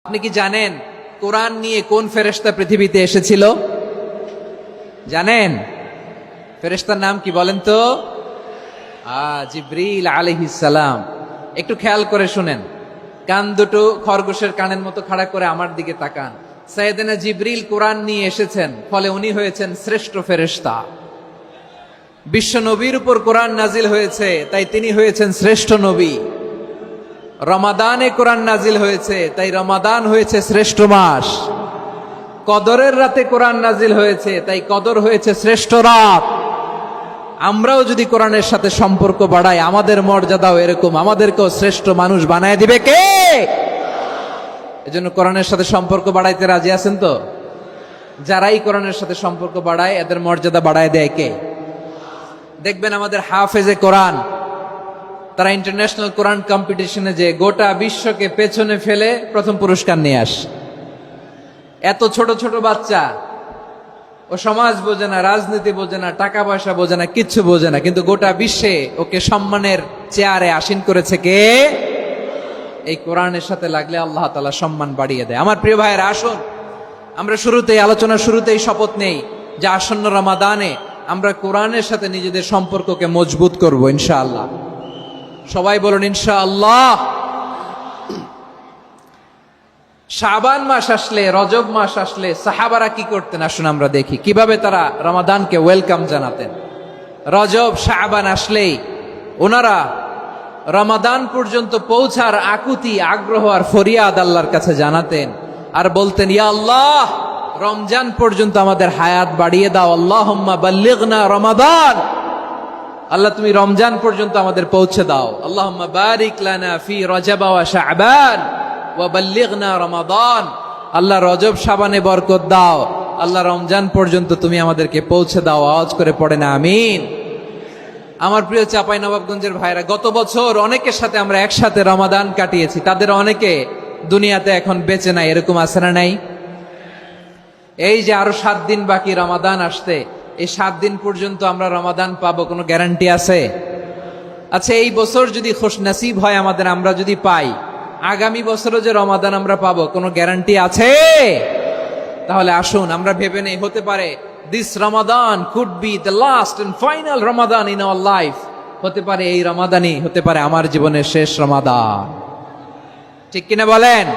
আপনি কি জানেন কোরআন নিয়ে কোন ফেরেশতা পৃথিবীতে এসেছিল? জানেন ফেরেশতার নাম কি বলেন তো? জিবরিল আলাইহিস সালাম। একটু খেয়াল করে শুনেন, কান দুটো খরগোশের কানের মতো খাড়া করে আমার দিকে তাকান। সাইয়েদনা জিবরিল কোরআন নিয়ে এসেছেন, ফলে উনি হয়েছেন শ্রেষ্ঠ ফেরেশতা। বিশ্ব নবীর উপর কোরআন নাজিল হয়েছে, তাই তিনি হয়েছেন শ্রেষ্ঠ নবী। রমাদানে কোরআন নাজিল হয়েছে, তাই রমাদান হয়েছে শ্রেষ্ঠ মাস। কদরের রাতে কোরআন নাজিল হয়েছে, তাই কদর হয়েছে শ্রেষ্ঠ রাত। আমরাও যদি কোরআনের সাথে সম্পর্ক বাড়াই, আমাদের মর্যাদাও এরকম, আমাদেরকেও শ্রেষ্ঠ মানুষ বানায় দিবে কে? এজন্য কোরআনের সাথে সম্পর্ক বাড়াইতে রাজি আছেন তো? যারাই কোরআনের সাথে সম্পর্ক বাড়ায়, এদের মর্যাদা বাড়ায় দেয় কে? দেখবেন আমাদের হাফেজে কোরআন, তারা ইন্টারন্যাশনাল কোরআন কম্পিটিশনে যে গোটা বিশ্বকে পেছনে ফেলে প্রথম পুরস্কার নিয়ে আসে। এত ছোট ছোট বাচ্চা, ও সমাজ বোঝে না, রাজনীতি বোঝে না, টাকা পয়সা বোঝে না, কিচ্ছু বোঝে না, কিন্তু গোটা বিশ্বে ওকে সম্মানের চেয়ারে আসীন করেছে কে? এই কোরআনের সাথে লাগলে আল্লাহ তাআলা সম্মান বাড়িয়ে দেয়। আমার প্রিয় ভাইয়েরা, আসুন আমরা আলোচনার শুরুতেই শপথ নেই যে আসন্ন রমাদানে আমরা কোরআনের সাথে নিজেদের সম্পর্ককে মজবুত করব ইনশাআল্লাহ। সবাই বলুন ইনশাআল্লাহ। শাবান মাস আসলে, রজব মাস আসলে সাহাবারা কি করতেন আসুন আমরা দেখি কিভাবে তারা রমাদানকে ওয়েলকাম জানাতেন। রজব শাবান আসলেই ওনারা রমাদান পর্যন্ত পৌঁছার আকুতি, আগ্রহ আর ফরিয়াদ আল্লাহর কাছে জানাতেন আর বলতেন, ইয়া আল্লাহ, রমজান পর্যন্ত আমাদের হায়াত বাড়িয়ে দাও। আল্লাহুম্মা বাল্লিগনা রমাদান, আল্লাহ তুমি রমজান পর্যন্ত আমাদের পৌঁছে দাও। আল্লাহুম্মা বারিক লানা ফি রজব ওয়া শাবান ওয়া বাল্লিগনা রমাদান, আল্লাহ রজব শাবানে বরকত দাও, আল্লাহ রমজান পর্যন্ত তুমি আমাদেরকে পৌঁছে দাও। আওয়াজ করে পড়েন আমিন। আমার প্রিয় চাঁপাইনবাবগঞ্জের ভাইরা, গত বছর অনেকের সাথে আমরা একসাথে রমাদান কাটিয়েছি, তাদের অনেকে দুনিয়াতে এখন বেঁচে নাই, এরকম আছে না নাই? এই যে আরো 7 দিন বাকি রমাদান আসতে, এই 7 দিন পর্যন্ত আমরা রমাদান পাবো, কোনো গ্যারান্টি আছে? আচ্ছা, এই বছর যদি খুশনসিব হয় আমাদের, আমরা যদি পাই, আগামী বছরও যে রমাদান আমরা পাবো, কোনো গ্যারান্টি আছে? তাহলে আসুন আমরা ভেবে নেই, হতে পারে this Ramadan could be the last and final Ramadan in our life. হতে পারে এই রমাদানই হতে পারে আমার জীবনের শেষ রমাদান। ঠিক কিনা বলেন?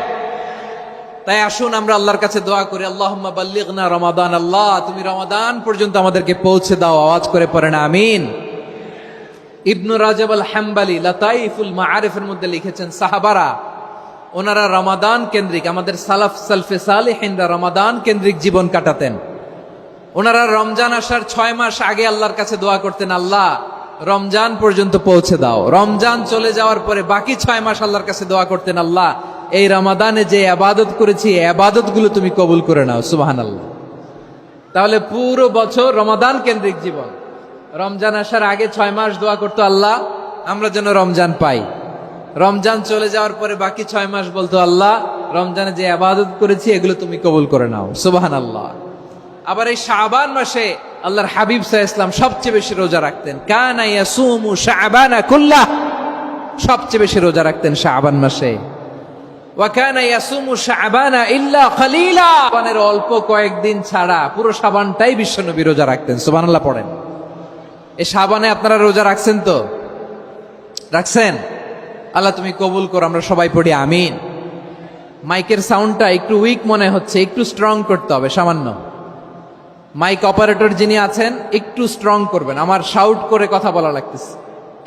তাই আসুন আমরা আল্লাহর কাছে দোয়া করি, আল্লাহুম্মা বাল্লিগনা রমাদান, আল্লাহ তুমি রমাদান পর্যন্ত আমাদেরকে পৌঁছে দাও। আওয়াজ করে পড়েন আমিন। ইবনু রাজব আল হাম্বলি লাতাইফুল মাআরিফের মধ্যে লিখেছেন, সাহাবারা ওনারা রমাদান কেন্দ্রিক, আমাদের সালফে সালেহিনরা রমাদান কেন্দ্রিক জীবন কাটাতেন। ওনারা রমজান আসার 6 মাস আগে আল্লাহর কাছে দোয়া করতেন, আল্লাহ রমজান পর্যন্ত পৌঁছে দাও। রমজান চলে যাওয়ার পরে বাকি 6 মাস আল্লাহর কাছে দোয়া করতেন, আল্লাহ এই রমাদানে যে ইবাদত করেছি, ইবাদত গুলো তুমি কবুল করে নাও। সুবহানাল্লাহ। তাহলে পুরো বছর রমাদান কেন্দ্রিক জীবন। রমজান আসার আগে 6 মাস দোয়া করতো, আল্লাহ আমরা যেন রমজান পাই। রমজান চলে যাওয়ার পরে বাকি 6 মাস বলতো, আল্লাহ রমজানে যে ইবাদত করেছি এগুলো তুমি কবুল করে নাও। সুবহানাল্লাহ। আবার এই শাবান মাসে আল্লাহর হাবিব সাল্লাল্লাহু আলাইহি ওয়াসাল্লাম সবচেয়ে বেশি রোজা রাখতেন। কানা ইয়াসুমু শাবানা কুল্লাহ, সবচেয়ে বেশি রোজা রাখতেন শাবান মাসে। ওয়া কানা ইয়াসুমু শাবানা ইল্লা কলিলা, শাবানের অল্প কয়েকদিন ছাড়া পুরো শাবানটাই বিশ্বনবী রোজা রাখতেন। সুবহানাল্লাহ পড়েন। এই শাবানে আপনারা রোজা রাখছেন তো? রাখছেন? আল্লাহ তুমি কবুল করো, আমরা সবাই পড়ি আমিন। মাইকের সাউন্ডটা একটু উইক মনে হচ্ছে, একটু স্ট্রং করতে হবে সামান্য। মাইক অপারেটর যিনি আছেন একটু স্ট্রং করবেন, আমার শাউট করে কথা বলা লাগতেছে,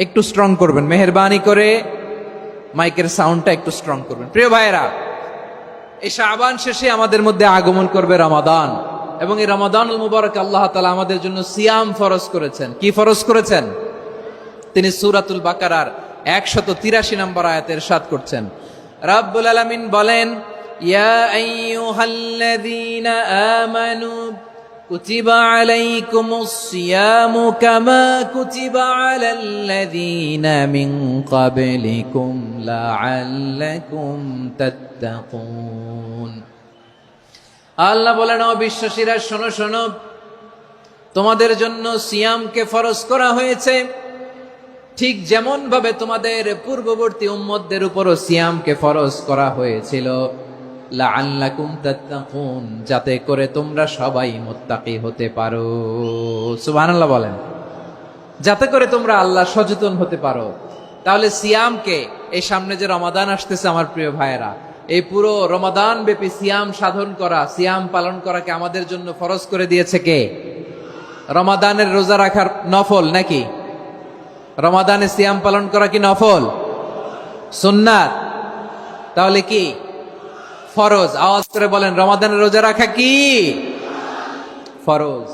একটু স্ট্রং করবেন মেহেরবানি করে, মাইকের সাউন্ডটা একটু স্ট্রং করবেন। প্রিয় ভাইয়েরা, এই শাবান শেষে আমাদের মধ্যে আগমন করবে রমাদান, এবং এই রমাদানুল মুবারক আল্লাহ তাআলা আমাদের জন্য সিয়াম ফরজ করেছেন। কি ফরজ করেছেন? তিনি সূরাতুল বাকারার 183 নম্বর আয়াতে ইরশাদ করছেন, রাব্বুল আলামিন বলেন, ইয়া আইয়ুহাল্লাযীনা আমানু কুতিবা আলাইকুমুস সিয়ামু কামা কুতিবা আলাল্লাযীনা মিন ক্বাবলিকুম লাআল্লাকুম তাত্তাকুন। আল্লাহ বলেন, ও বিশ্বাসীরা শোনো শোনো, তোমাদের জন্য সিয়ামকে ফরজ করা হয়েছে, ঠিক যেমন ভাবে তোমাদের পূর্ববর্তী উম্মতদের উপরও সিয়ামকে ফরজ করা হয়েছিল। লাআল্লাকুম তাত্তাকুন, যাতে করে তোমরা সবাই মুত্তাকি হতে পারো। সুবহানাল্লাহ বলেন। যাতে করে তোমরা আল্লাহ সচেতন হতে পারো। তাহলে সিয়ামকে, এই সামনে যে রমাদান আসতেছে আমার প্রিয় ভাইয়েরা, এই পুরো রমাদান ব্যাপী সিয়াম সাধন করা, সিয়াম পালন করাকে আমাদের জন্য ফরজ করে দিয়েছে কে? রমাদানের রোজা রাখার নফল নাকি? রমাদানে সিয়াম পালন করা কি নফল? সুন্নাত? তাহলে কি ফরজ? আওয়াজ করে বলেন, রমাদানের রোজা রাখা কি ফরজ?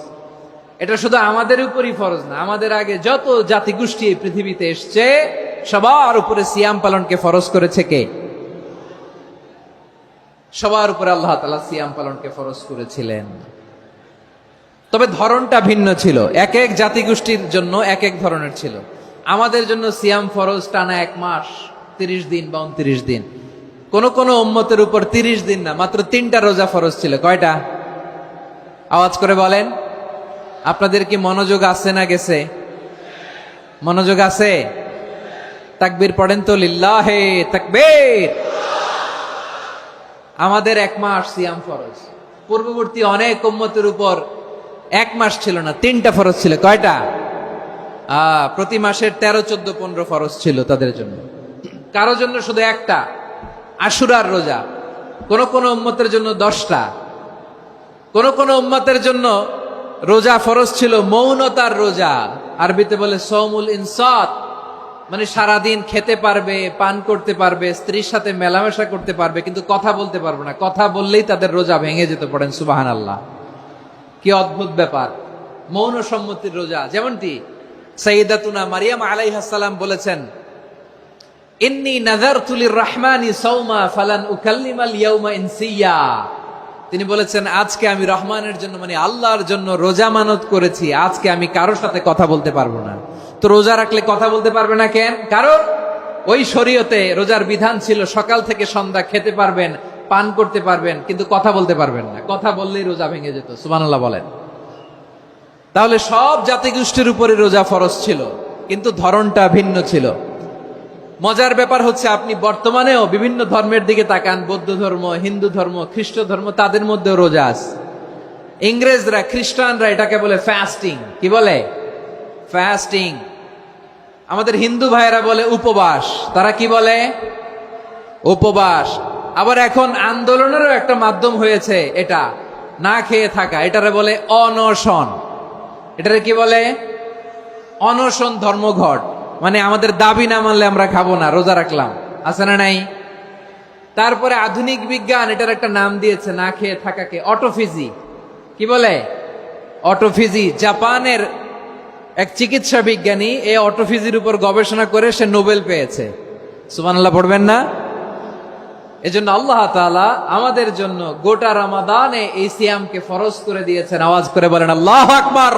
এটা শুধু আমাদের উপরই ফরজ না, আমাদের আগে যত জাতিগোষ্ঠী এই পৃথিবীতে এসছে সবার উপরে সিয়াম পালনকে ফরজ করেছে কে? সবার উপরে আল্লাহ তাআলা সিয়াম পালনকে ফরজ করেছিলেন। তবে ধরনটা ভিন্ন ছিল, এক এক জাতিগোষ্ঠীর জন্য এক এক ধরনের ছিল। আমাদের জন্য সিয়াম ফরজ টানা 1 মাস 30 দিন বা 29 দিন। কোন কোন উম্মতের উপর 30 দিন না, মাত্র 3টা রোজা ফরজ ছিল। কয়টা? আওয়াজ করে বলেন। আপনাদের কি মনোযোগ আছে না গেছে? মনোযোগ আছে? তাকবীর পড়েন তো, লিল্লাহে তাকবীর। আমাদের 1 মাস সিয়াম ফরজ। পূর্ববর্তী অনেক উম্মতের উপর 1 মাস ছিল না, 3টা ফরজ ছিল। কয়টা? প্রতি মাসের 13, 14, 15 ফরজ ছিল তাদের জন্য। কারো জন্য শুধু একটা, আশুরার রোজা। কোন কোন উম্মতের জন্য 10টা। কোন কোন উম্মতের জন্য রোজা ফরজ ছিল মৌনতার রোজা, আরবিতে বলে সৌমুল ইনসাত, মানে সারাদিন খেতে পারবে, পান করতে পারবে, স্ত্রীর সাথে মেলামেশা করতে পারবে, কিন্তু কথা বলতে পারবে না। কথা বললেই তাদের রোজা ভেঙে যেত। পড়েন সুবহানাল্লাহ। কি অদ্ভুত ব্যাপার! মৌন সম্মতির রোজা। যেমনটি সাইয়্যিদাতুনা মারিয়াম আলাইহিস সালাম বলেছেন, ইন্নী নাযারতু লির-রাহমানি সাওমা ফালান উকাল্লিমাল ইয়াওমা ইনসিয়া। তিনি বলেছেন, আজকে আমি রহমানের জন্য, মানে আল্লাহর জন্য রোজা মানত করেছি, আজকে আমি কারোর সাথে কথা বলতে পারবো না। তো রোজা রাখলে কথা বলতে পারবে না কেন? কারণ ওই শরীয়তে রোজার বিধান ছিল সকাল থেকে সন্ধ্যা খেতে পারবেন, পান করতে পারবেন, কিন্তু কথা বলতে পারবেন না। কথা বললেই রোজা ভেঙে যেত। সুবহানাল্লাহ বলেন। তাহলে সব জাতিগোষ্ঠীর উপরে রোজা ফরজ ছিল, কিন্তু ধরনটা ভিন্ন ছিল। মজার ব্যাপার হচ্ছে, আপনি বর্তমানেও বিভিন্ন ধর্মের দিকে তাকান, বৌদ্ধ ধর্ম, হিন্দু ধর্ম, খ্রিস্ট ধর্ম, তাদের মধ্যেও রোজা আছে। ইংরেজরা, খ্রিস্টানরা এটাকে বলে ফাস্টিং। কি বলে? ফাস্টিং। আমাদের হিন্দু ভাইয়েরা বলে উপবাস। তারা কি বলে? উপবাস। আবার এখন আন্দোলনেরও একটা মাধ্যম হয়েছে এটা, না খেয়ে থাকা। এটারে বলে অনশন। এটারে কি বলে? অনশন ধর্মঘট। মানে আমাদের দাবি না মানলে আমরা খাবো না, রোজা রাখলাম। আছে না নাই? তারপরে আধুনিক বিজ্ঞান এটার একটা নাম দিয়েছে না খেয়ে থাকাকে, অটোফিজি। কি বলে? অটোফিজি। জাপানের এক চিকিৎসা বিজ্ঞানী এই অটোফিজির উপর গবেষণা করে সে নোবেল পেয়েছে। সুবহানাল্লাহ পড়বেন না? এজন্য আল্লাহ তাআলা আমাদের জন্য গোটা রমাদানে এই সিয়ামকে ফরজ করে দিয়েছেন। আওয়াজ করে বলেন আল্লাহু আকবার।